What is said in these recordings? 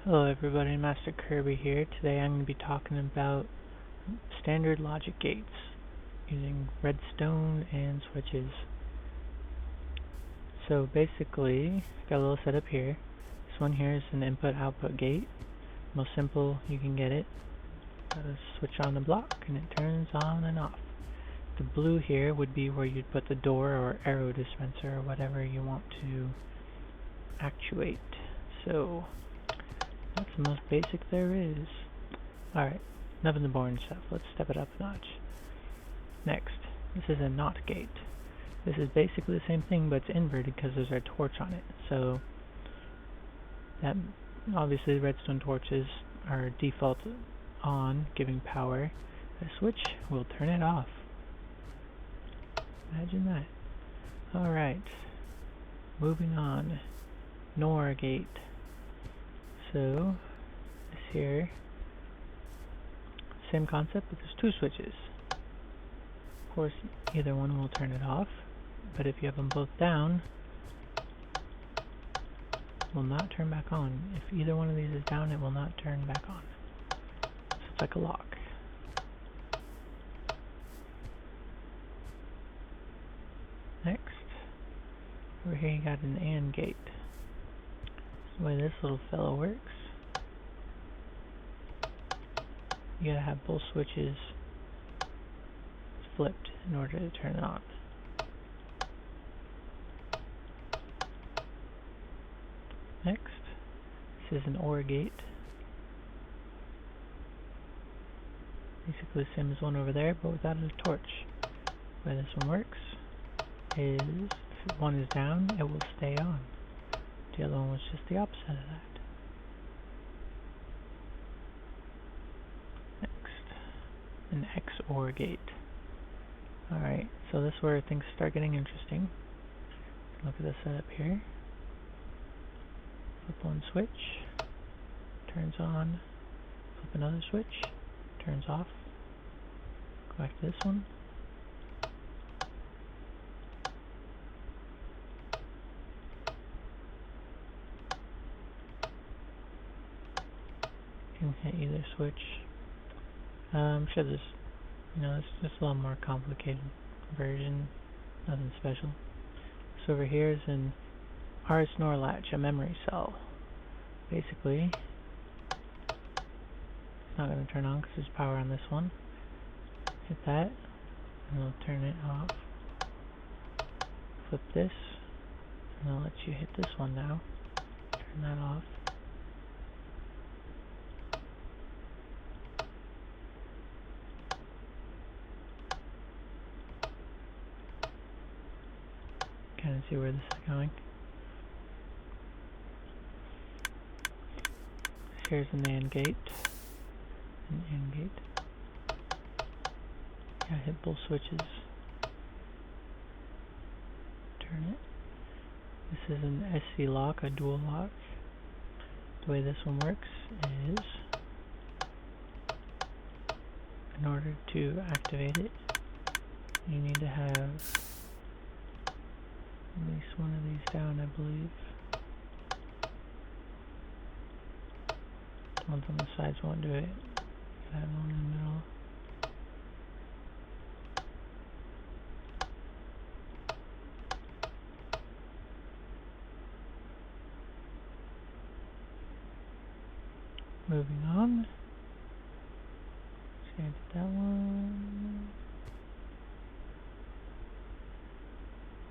Hello everybody, Master Kirby here. Today I'm going to be talking about standard logic gates using redstone and switches. So basically, got a little setup here. This one here is an input-output gate. Most simple you can get it. Got a switch on the block and it turns on and off. The blue here would be where you'd put the door or arrow dispenser or whatever you want to actuate. So that's the most basic there is. Alright, enough of the boring stuff. Let's step it up a notch. Next, this is a NOT gate. This is basically the same thing, but it's inverted because there's a torch on it. So, that obviously redstone torches are default on, giving power. A switch will turn it off. Imagine that. Alright, moving on. NOR gate. So, this here, same concept, but there's two switches. Of course, either one will turn it off, but if you have them both down, it will not turn back on. If either one of these is down, it will not turn back on. So it's like a lock. Next, over here you got an AND gate. The way this little fellow works, you gotta have both switches flipped in order to turn it on. Next, this is an OR gate. Basically the same as one over there, but without a torch. The way this one works is, if one is down, it will stay on. The other one was just the opposite of that. Next, an XOR gate. Alright, so this is where things start getting interesting. Look at the setup here. Flip one switch, turns on. Flip another switch, turns off. Go back to this one. You can hit either switch. I'm sure this, it's just a lot more complicated version, nothing special. So over here is an RS NOR latch, a memory cell. Basically, it's not going to turn on because there's power on this one. Hit that, and it'll turn it off. Flip this, and I'll let you hit this one now. Turn that off. Kind of see where this is going. Here's an AND gate. An AND gate. Gotta hit both switches. Turn it. This is an SC lock, a dual lock. The way this one works is, in order to activate it, you need to have at least one of these down, I believe. The ones on the sides won't do it. That one in the middle. Moving on. See, I did that one.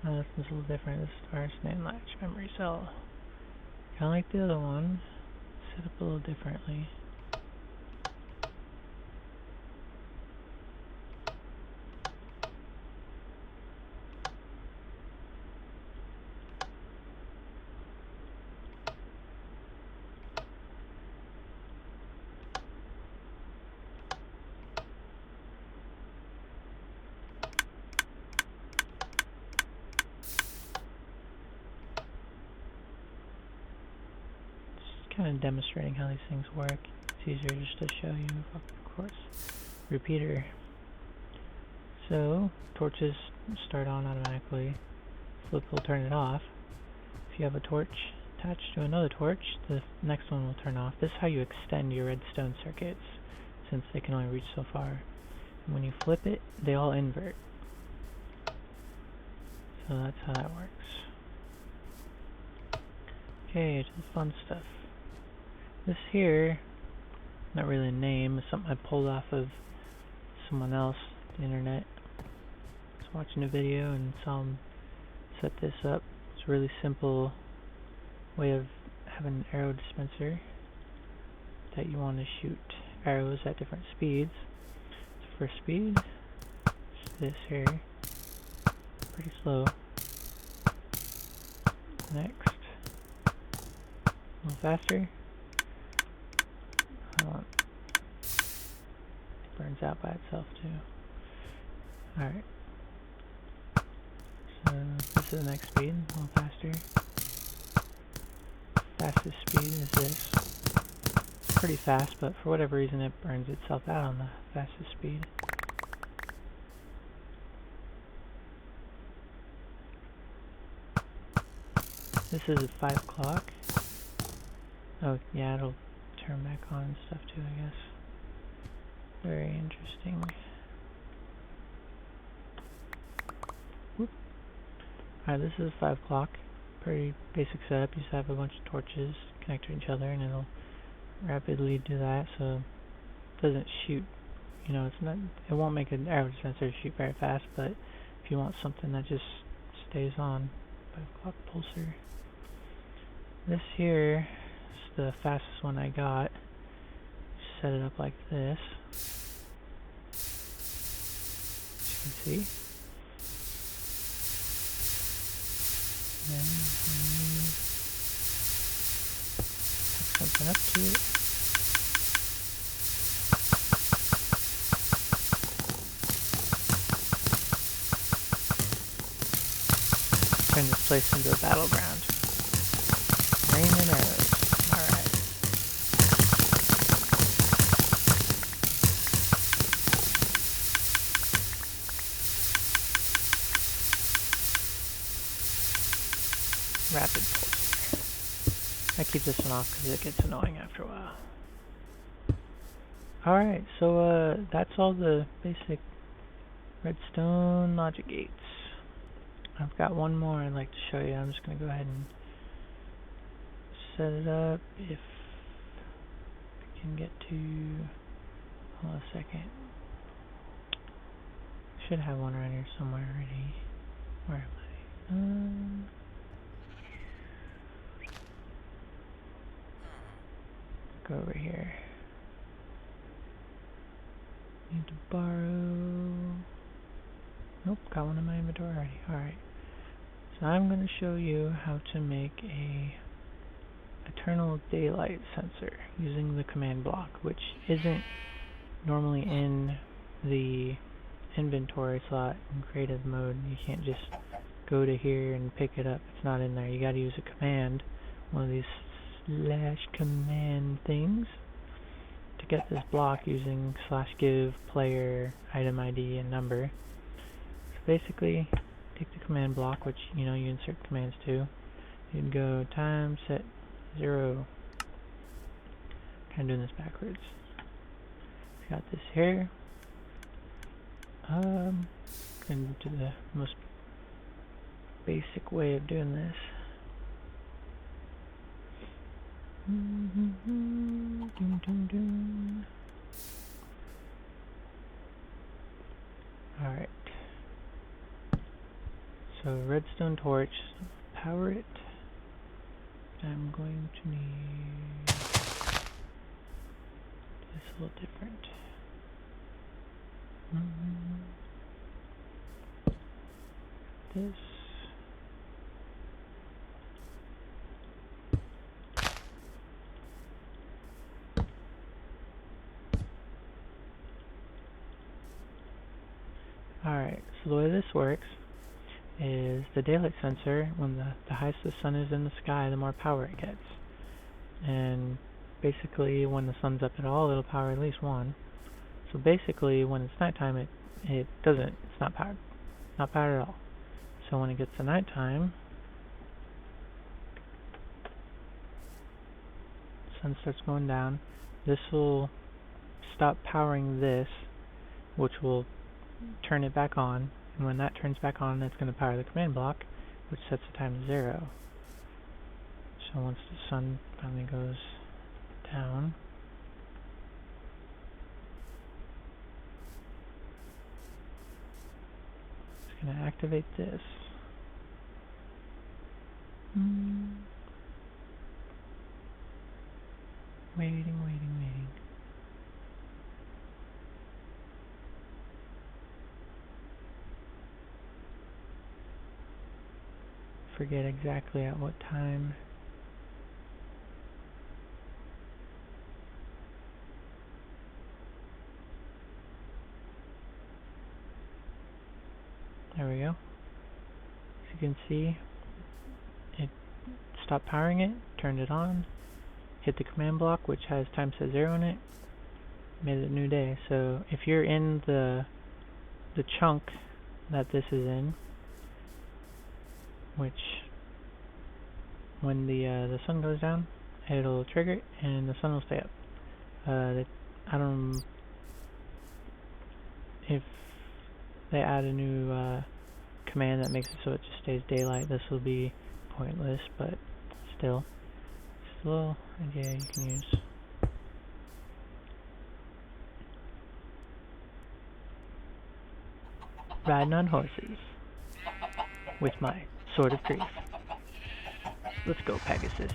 Oh, this one's a little different. This is RS NAND latch memory cell. Kind of like the other one, set up a little differently. Kind of demonstrating how these things work. It's easier just to show you, of course. Repeater. So, torches start on automatically. Flip will turn it off. If you have a torch attached to another torch, the next one will turn off. This is how you extend your redstone circuits, since they can only reach so far. And when you flip it, they all invert. So that's how that works. Okay, to the fun stuff. This here, not really a name, is something I pulled off of someone else, the internet. I was watching a video and saw him set this up. It's a really simple way of having an arrow dispenser that you want to shoot arrows at different speeds. So for speed, it's this here, pretty slow. Next, a little faster. It burns out by itself too. Alright. So this is the next speed, a little faster. Fastest speed is this. It's pretty fast, but for whatever reason it burns itself out on the fastest speed. This is at 5 o'clock. Oh yeah, it'll turn back on and stuff too, I guess. Very interesting. Alright, this is 5 o'clock. Pretty basic setup. You just have a bunch of torches connect to each other and it'll rapidly do that, so it doesn't shoot, you know, it's not, it won't make an arrow dispenser shoot very fast, but if you want something that just stays on, 5 o'clock pulsar. This here is the fastest one I got. Set it up like this, as you can see. Then hook something up to it. Turn this place into a battleground. Raining arrows. Alright. Rapid pulsar. I keep this one off because it gets annoying after a while. Alright, so that's all the basic redstone logic gates. I've got one more I'd like to show you. I'm just going to go ahead and set it up. If I can get to... Hold on a second. Should have one around here somewhere already. Where am I? Go over here. Need to borrow... Nope, got one in my inventory already. Alright. So I'm going to show you how to make a eternal daylight sensor using the command block, which isn't normally in the inventory slot in creative mode. You can't just go to here and pick it up. It's not in there. You got to use a command, one of these / command things, to get this block using /give player item ID and number. So basically, take the command block, which you know you insert commands to. You'd go time set 0. Kind of doing this backwards. Got this here. Going to the most basic way of doing this. Alright. So redstone torch, power it. I'm going to need this a little different. This. Alright, so the way this works is the daylight sensor, when the higher the sun is in the sky, the more power it gets. And basically when the sun's up at all, it'll power at least one. So basically when it's nighttime, it doesn't, it's not powered. Not powered at all. So when it gets to nighttime, sun starts going down, this will stop powering this, which will turn it back on, and when that turns back on, it's going to power the command block, which sets the time to 0. So once the sun finally goes down, it's going to activate this. Waiting. Forget exactly at what time. There we go. As you can see, it stopped powering it, turned it on, hit the command block, which has time set 0 in it, made it a new day. So if you're in the chunk that this is in, which when the sun goes down, it'll trigger it and the sun will stay up. I don't if they add a new command that makes it so it just stays daylight, this will be pointless, but still, it's a little idea you can use. Riding on horses with my sword of grief. Let's go, Pegasus.